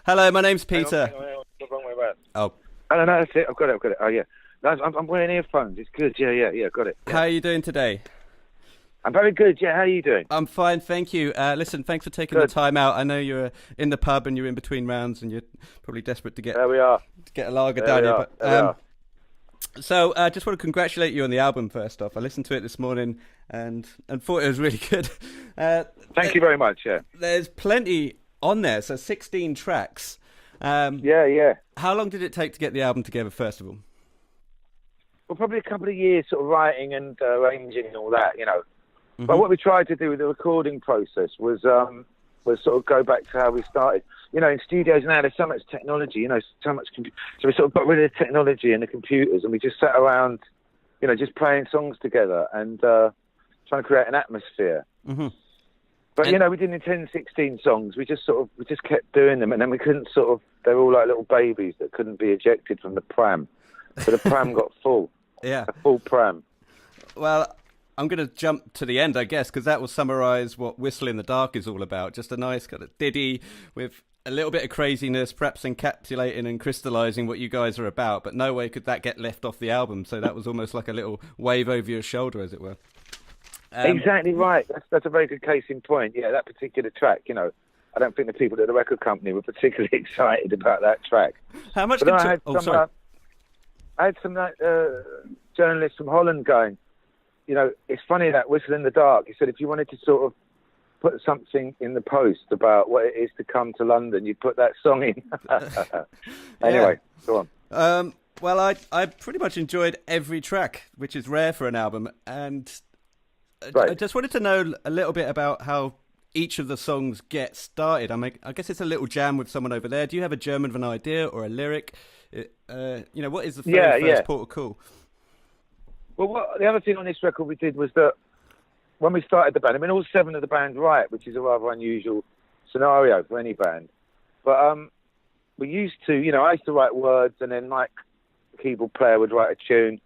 Hello, my name's Hang on, Peter. hang on, the wrong way around. Oh, Oh, no, that's it. I've got it. Oh, yeah. No, I'm wearing earphones. It's good. Yeah. Got it. Yeah. how are you doing today? I'm very good. Yeah, how are you doing? I'm fine, thank you. Listen, thanks for taking Good. the time out. I know you're in the pub and you're in between rounds and you're probably desperate to get There we are. a lager There down we here. are. But There we are. so I just want to congratulate you on the album first off. I listened to it this morning and thought it was really good. Thank you very much. Yeah. There's plenty on there, so 16 tracks. Yeah. How long did it take to get the album together, first of all? Well, probably a couple of years sort of writing and arranging and all that, Mm-hmm. But what we tried to do with the recording process was sort of go back to how we started. In studios now there's so much technology, so much so we sort of got rid of the technology and the computers and we just sat around, just playing songs together and trying to create an atmosphere. Mm-hmm. But, we didn't intend 16 songs. We just kept doing them and then we couldn't they were all like little babies that couldn't be ejected from the pram. So the pram got full. Yeah. A full pram. Well, I'm going to jump to the end, I guess, because that will summarise what Whistle in the Dark is all about. Just a nice kind of ditty with a little bit of craziness, perhaps encapsulating and crystallising what you guys are about. But no way could that get left off the album. So that was almost like a little wave over your shoulder, as it were. Exactly right. That's a very good case in point. Yeah, that particular track, I don't think the people at the record company were particularly excited about that track. How much But did I had some journalists from Holland going, it's funny that Whistle in the Dark. He said if you wanted to sort of put something in the post about what it is to come to London, you'd put that song in. Anyway, go on. Well, I pretty much enjoyed every track, which is rare for an album. And Right. I just wanted to know a little bit about how each of the songs get started. I guess it's a little jam with someone over there. Do you have a German of an idea or a lyric? What is the first port of call? Well, the other thing on this record we did was that when we started the band, all 7 of the band write, which is a rather unusual scenario for any band. But we used to, I used to write words and then Mike, the keyboard player, would write a tune.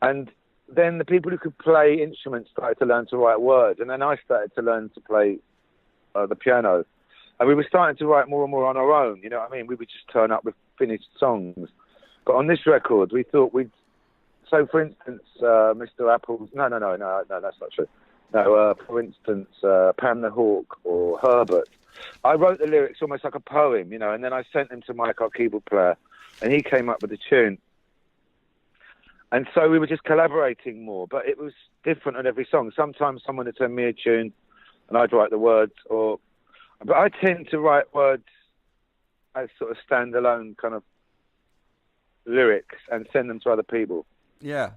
And then the people who could play instruments started to learn to write words. And then I started to learn to play the piano. And we were starting to write more and more on our own, you know what I mean? We would just turn up with finished songs. But on this record, we thought so, for instance, Mr. Apple's... No, that's not true. No, for instance, Pam the Hawk or Herbert. I wrote the lyrics almost like a poem, and then I sent them to Mike, our keyboard player, and he came up with the tune. And so we were just collaborating more, but it was different on every song. Sometimes someone would send me a tune, and I'd write the words, But I tend to write words as sort of standalone kind of lyrics and send them to other people. Yeah.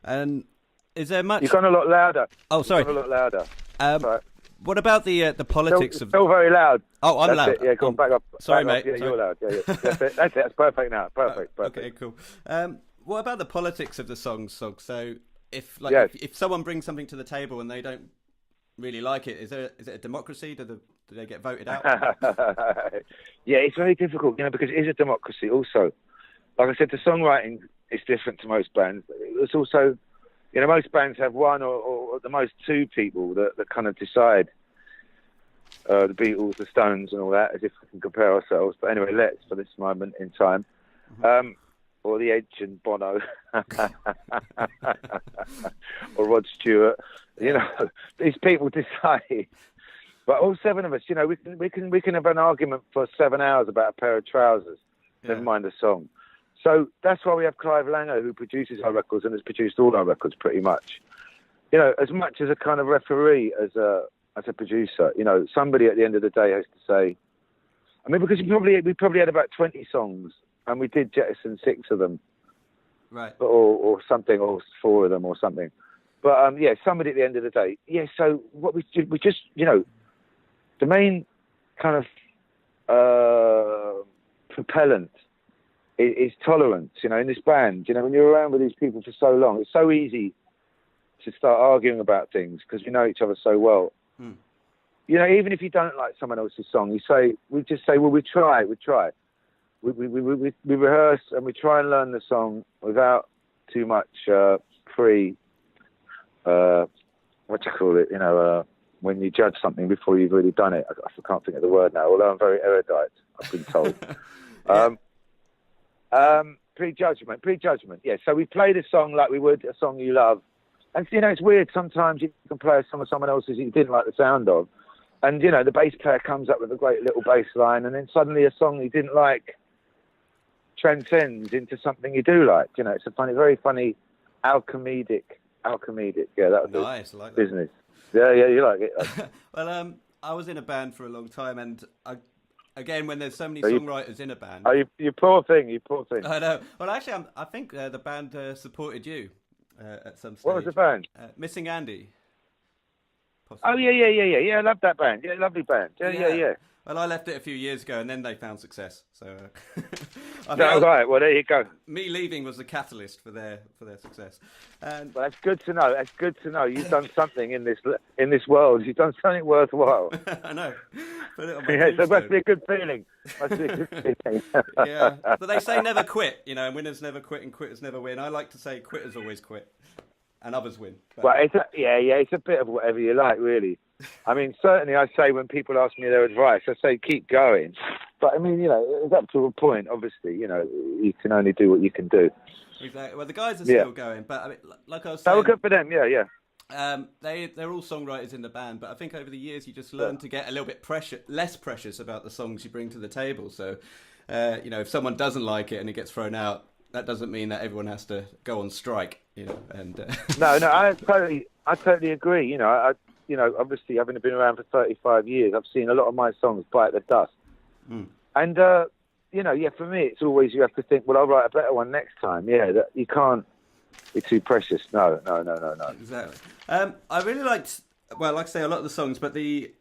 And is there much... You've gone a lot louder. Oh, sorry. You've gone a lot louder. Right. What about the politics of... Still very loud. Oh, I'm That's loud. It. Yeah, go on, back up. Sorry, back mate. Up. Yeah, Sorry. you're loud. Yeah. That's it. That's perfect now. Perfect. Okay, cool. What about the politics of the songs, Suggs? So if someone brings something to the table and they don't really like it, is it a democracy? Do they get voted out? Yeah, it's very difficult, because it is a democracy also. Like I said, the songwriting is different to most bands. It's also, most bands have one or at the most 2 people that kind of decide. The Beatles, the Stones and all that, as if we can compare ourselves. But anyway, let's for this moment in time. Mm-hmm. Or the Edge and Bono. or Rod Stewart. These people decide. But all 7 of us, we can have an argument for 7 hours about a pair of trousers. Never mind a song. So that's why we have Clive Langer, who produces our records and has produced all our records pretty much. As much as a kind of referee as a producer, somebody at the end of the day has to say. Because we probably had about 20 songs, and we did jettison 6 of them, right? Or something, or 4 of them, or something. But somebody at the end of the day. Yeah. So what we just, the main kind of propellant is tolerance. In this band, when you're around with these people for so long, it's so easy to start arguing about things because we know each other so well. Hmm. Even if you don't like someone else's song, we just say, well, we try. We rehearse and we try and learn the song without too much what do you call it? When you judge something before you've really done it. I can't think of the word now, although I'm very erudite. I've been told. Yeah. Prejudgment. Yeah. So we played a song like we would a song you love, and it's weird. Sometimes you can play a song of someone else's you didn't like the sound of, and the bass player comes up with a great little bass line, and then suddenly a song you didn't like transcends into something you do like. It's a very funny, alchemidic. Yeah, that was Nice, I like that. business. Yeah, you like it. Well, I was in a band for a long time, and again, when there's so many songwriters in a band. Oh, you poor thing. I know. Well, actually, I think the band supported you at some stage. What was the band? Missing Andy. Possibly. Oh, yeah. I love that band. Yeah, lovely band. Yeah. Well, I left it a few years ago, and then they found success. So, right. Well, there you go. Me leaving was the catalyst for their success. And well, that's good to know. You've done something in this world. You've done something worthwhile. I know. Put it on my so it must tombstone. be a good feeling. Yeah, but they say never quit. Winners never quit and quitters never win. I like to say quitters always quit, and others win. But... Well, it's a bit of whatever you like, really. I mean, certainly I say when people ask me their advice, I say keep going. But I mean, it's up to a point. Obviously, you can only do what you can do. Exactly. Well, the guys are still going, but I mean, like I was saying, that was good for them. Yeah. They're all songwriters in the band, but I think over the years you just learn to get a little bit less precious about the songs you bring to the table. So, if someone doesn't like it and it gets thrown out, that doesn't mean that everyone has to go on strike. And No, I totally agree. Obviously, having been around for 35 years, I've seen a lot of my songs bite the dust. Mm. And, for me, it's always you have to think, well, I'll write a better one next time. Yeah, that you can't be too precious. No. Exactly. I really liked, like I say, a lot of the songs, but the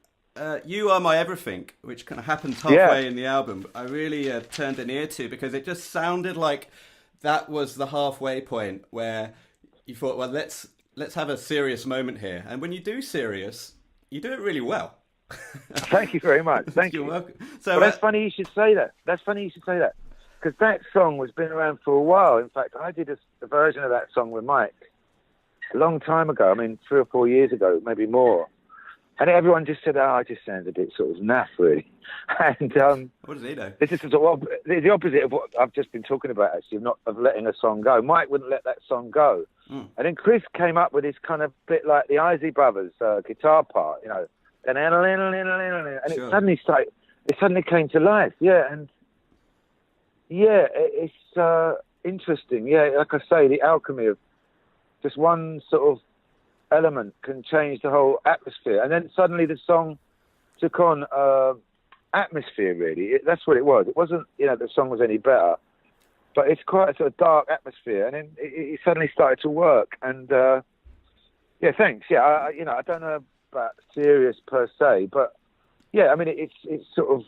You Are My Everything, which kind of happens halfway in the album, I really turned an ear to because it just sounded like that was the halfway point where you thought, well, let's have a serious moment here. And when you do serious, you do it really well. Thank you very much. Thank you. You're welcome. So that's funny you should say that. Because that song has been around for a while. In fact, I did a version of that song with Mike a long time ago. I mean, 3 or 4 years ago, maybe more. And everyone just said, it just sounds a bit sort of naff, really. And what does he know? This is the opposite of what I've just been talking about, actually, of letting a song go. Mike wouldn't let that song go. Mm. And then Chris came up with this kind of bit like the Isley Brothers guitar part, and it suddenly came to life. Yeah, and it's interesting. Yeah, like I say, the alchemy of just one sort of element can change the whole atmosphere. And then suddenly the song took on atmosphere, really. That's what it was. It wasn't, the song was any better, but it's quite a sort of dark atmosphere. And then it suddenly started to work. And, thanks. Yeah, I don't know about serious per se, but, yeah, I mean, it's sort of,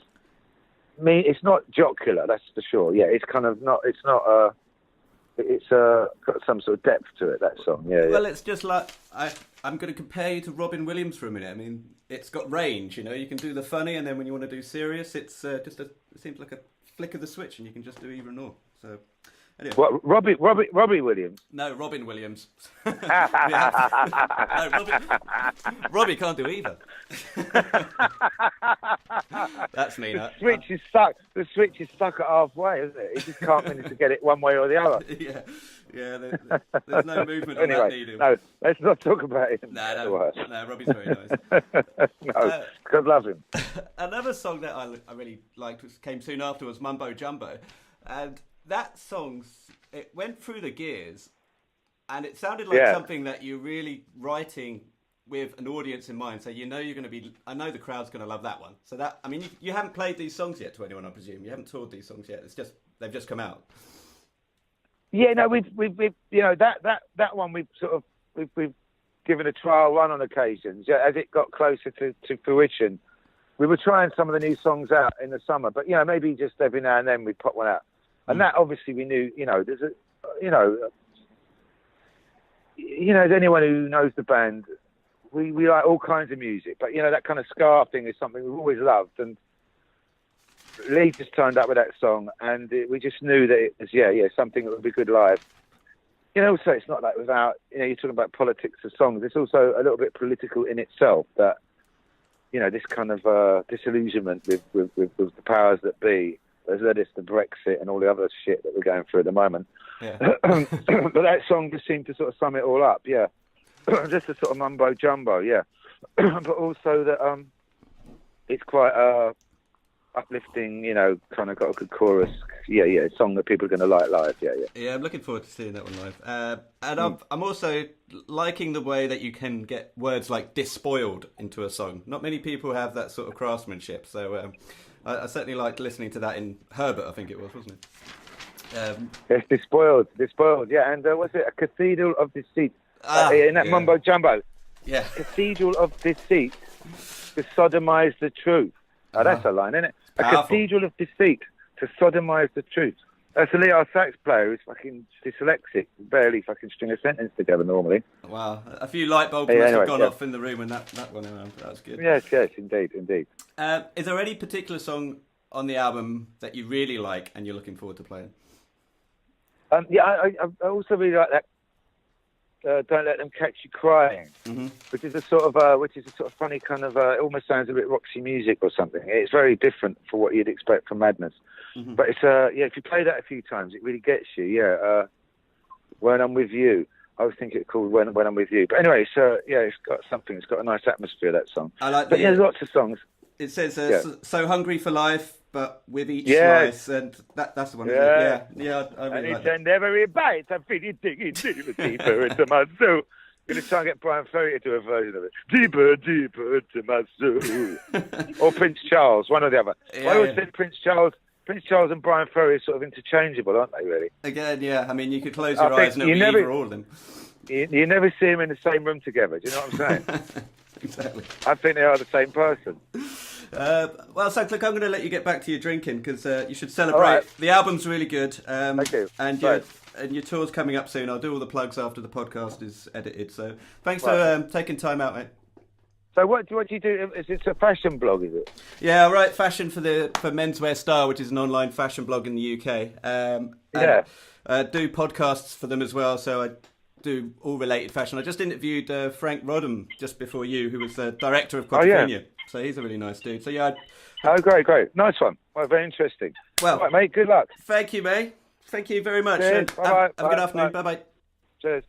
it's not jocular, that's for sure. Yeah, it's kind of not, it's got some sort of depth to it, that song. Yeah. Well, it's just like I'm going to compare you to Robin Williams for a minute. I mean, it's got range. You can do the funny, and then when you want to do serious, it's it seems like a flick of the switch, and you can just do either or. So, anyway. What? Robbie Williams? No, Robin Williams. No, Robbie can't do either. That's me. The switch is stuck. The switch is stuck at halfway, isn't it? He just can't manage to get it one way or the other. Yeah. There's no movement anyway, on that needle. No, let's not talk about him. No, Robbie's very nice. No, God love him. Another song that I really liked, which came soon after, was Mumbo Jumbo, and that song, it went through the gears, and it sounded like something that you're really writing with an audience in mind. So you're going to be, I know the crowd's going to love that one. So that, I mean, you haven't played these songs yet to anyone, I presume. You haven't toured these songs yet. It's just, they've just come out. Yeah, no, we've that one we've given a trial run on occasions. Yeah, as it got closer to fruition, we were trying some of the new songs out in the summer, but maybe just every now and then we pop one out. And that obviously we knew, there's as anyone who knows the band, we like all kinds of music, but that kind of ska thing is something we've always loved. And Lee just turned up with that song, and we just knew that it was something that would be good live. Also it's not like without, you're talking about politics of songs. It's also a little bit political in itself. That this kind of disillusionment with the powers that be has led us to Brexit and all the other shit that we're going through at the moment. Yeah. But that song just seemed to sort of sum it all up, yeah. Just a sort of mumbo jumbo, yeah. But also that it's quite uplifting, kind of got a good chorus. Yeah, a song that people are going to like live, yeah. Yeah, I'm looking forward to seeing that one live. And I'm also liking the way that you can get words like despoiled into a song. Not many people have that sort of craftsmanship, so I certainly liked listening to that in Herbert, I think it was, wasn't it? Yes, despoiled, yeah. And what's it? A Cathedral of Deceit. In that Mumbo Jumbo. Yeah. Cathedral of Deceit to sodomize the truth. Oh, that's a line, isn't it? Powerful. A Cathedral of Deceit to sodomize the truth. That's a Leo sax player who's fucking dyslexic, barely fucking string a sentence together normally. Wow, a few light bulbs must have gone off in the room when that one around. That was good. Yes, indeed. Is there any particular song on the album that you really like and you're looking forward to playing? I also really like that. Don't Let Them Catch You Crying, which is a sort of funny kind of. It almost sounds a bit Roxy Music or something. It's very different for what you'd expect from Madness, but it's if you play that a few times, it really gets you. Yeah, When I'm With You, I was thinking it called When I'm With You. But anyway, it's got something. It's got a nice atmosphere, that song. I like. But lots of songs. It says so hungry for life, but with each slice, and that's the one. Yeah, I really like that. And every bite, I feel it digging deeper into my soul. I'm going to try and get Brian Ferry to do a version of it. Deeper into my soul. Or Prince Charles, one or the other. I always said Prince Charles and Brian Ferry are sort of interchangeable, aren't they, really? Again, yeah. I mean, you could close your eyes and it'll be either or all of them. You never see them in the same room together. Do you know what I'm saying? Exactly. I think they are the same person. Well, Suggs, look, I'm going to let you get back to your drinking because you should celebrate. Right. The album's really good. Thank you. And your tour's coming up soon. I'll do all the plugs after the podcast is edited. So thanks for taking time out, mate. So what do you do? It's a fashion blog, is it? Yeah, I write fashion for Menswear Star, which is an online fashion blog in the UK. Do podcasts for them as well. So I do all related fashion. I just interviewed Frank Rodham just before you, who was the director of Quadrophenia. So he's a really nice dude. So yeah. Oh, great. Nice one. Well, very interesting. Well, right, mate, good luck. Thank you, mate. Thank you very much. Cheers. Have a good afternoon. Bye-bye. Cheers.